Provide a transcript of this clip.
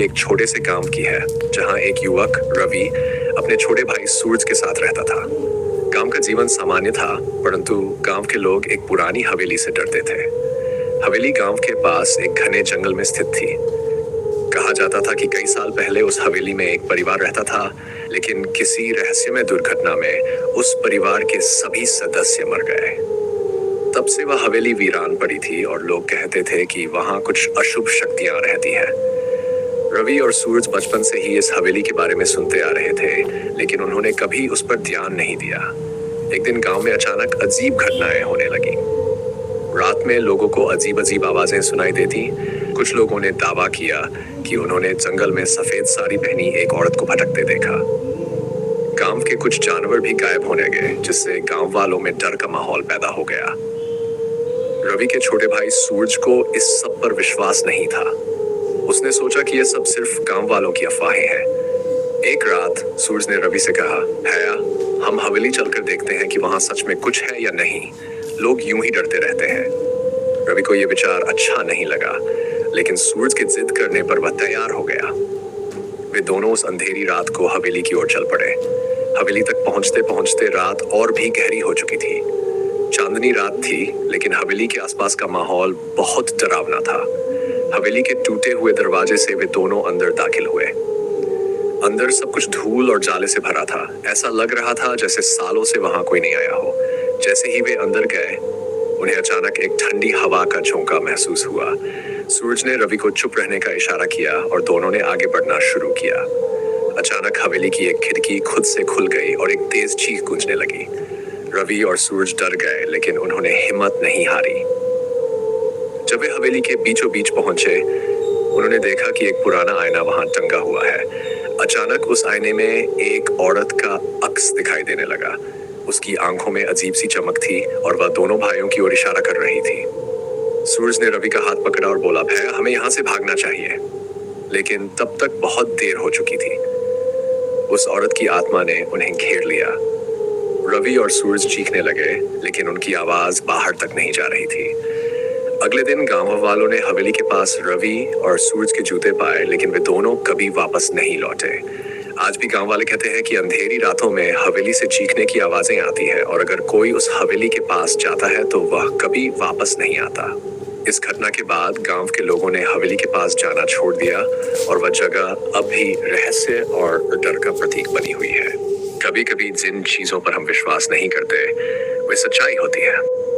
एक छोटे से गांव की है जहां एक युवक रवि अपने छोटे भाई सूरज के साथ रहता था। गांव का जीवन सामान्य था, परंतु गांव के लोग एक पुरानी हवेली से डरते थे। हवेली गांव के पास एक घने जंगल में स्थित थी। कहा जाता था कि कई साल पहले उस हवेली में एक परिवार रहता था, लेकिन किसी रहस्यमय दुर्घटना में उस परिवार के सभी सदस्य मर गए। तब से वह हवेली वीरान पड़ी थी और लोग कहते थे कि वहां कुछ अशुभ शक्तियां रहती हैं। रवि और सूरज बचपन से ही इस हवेली के बारे में सुनते आ रहे थे, लेकिन उन्होंने कभी उस पर ध्यान नहीं दिया। एक दिन गांव में अचानक अजीब घटनाएं होने लगी। रात में लोगों को अजीब अजीब आवाजें सुनाई देती। कुछ लोगों ने दावा किया कि उन्होंने जंगल में सफेद साड़ी पहनी एक औरत को भटकते देखा। गांव के कुछ जानवर भी गायब होने गए, जिससे गांव वालों में डर का माहौल पैदा हो गया। रवि के छोटे भाई सूरज को इस सब पर विश्वास नहीं था। उसने सोचा कि यह सब सिर्फ गांव वालों की अफवाहें हैं। एक रात सूरज ने रवि से कहा, भैया, हम हवेली चलकर देखते हैं कि वहां सच में कुछ है या नहीं। लोग यूं ही डरते रहते हैं। रवि को यह विचार अच्छा नहीं लगा, लेकिन सूरज के जिद करने पर वह तैयार हो गया। वे दोनों उस अंधेरी रात को हवेली की ओर चल पड़े। हवेली तक पहुंचते पहुंचते रात और भी गहरी हो चुकी थी। चांदनी रात थी, लेकिन हवेली के आसपास का माहौल बहुत डरावना था। हवेली के टूटे हुए दरवाजे से वे दोनों अंदर दाखिल हुए। अंदर सब कुछ धूल और जाले से भरा था। ऐसा लग रहा था जैसे सालों से वहां कोई नहीं आया हो। जैसे ही वे अंदर गए, उन्हें अचानक एक ठंडी हवा का झोंका महसूस हुआ। सूरज ने रवि को चुप रहने का इशारा किया और दोनों ने आगे बढ़ना शुरू किया। अचानक हवेली की एक खिड़की खुद से खुल गई और एक तेज चीख गूंजने लगी। रवि और सूरज डर गए, लेकिन उन्होंने हिम्मत नहीं हारी। जब वे हवेली के बीचों बीच पहुंचे, उन्होंने देखा कि एक पुराना आईना वहां टंगा हुआ है। अचानक उस आईने में एक औरत का अक्स दिखाई देने लगा। उसकी आंखों में अजीब सी चमक थी और वह दोनों भाइयों की ओर इशारा कर रही थी। सूरज ने रवि का हाथ पकड़ा और बोला, भैया, हमें यहाँ से भागना चाहिए। लेकिन तब तक बहुत देर हो चुकी थी। उस औरत की आत्मा ने उन्हें घेर लिया। रवि और सूरज चीखने लगे, लेकिन उनकी आवाज बाहर तक नहीं जा रही थी। अगले दिन गांव वालों ने हवेली के पास रवि और सूरज के जूते पाए, लेकिन वे दोनों कभी वापस नहीं लौटे। आज भी गांव वाले कहते हैं कि अंधेरी रातों में हवेली से चीखने की आवाजें आती हैं और अगर कोई उस हवेली के पास जाता है तो वह कभी वापस नहीं आता। इस घटना के बाद गांव के लोगों ने हवेली के पास जाना छोड़ दिया और वह जगह अब भी रहस्य और डर का प्रतीक बनी हुई है। कभी कभी जिन चीजों पर हम विश्वास नहीं करते, वे सच्चाई होती है।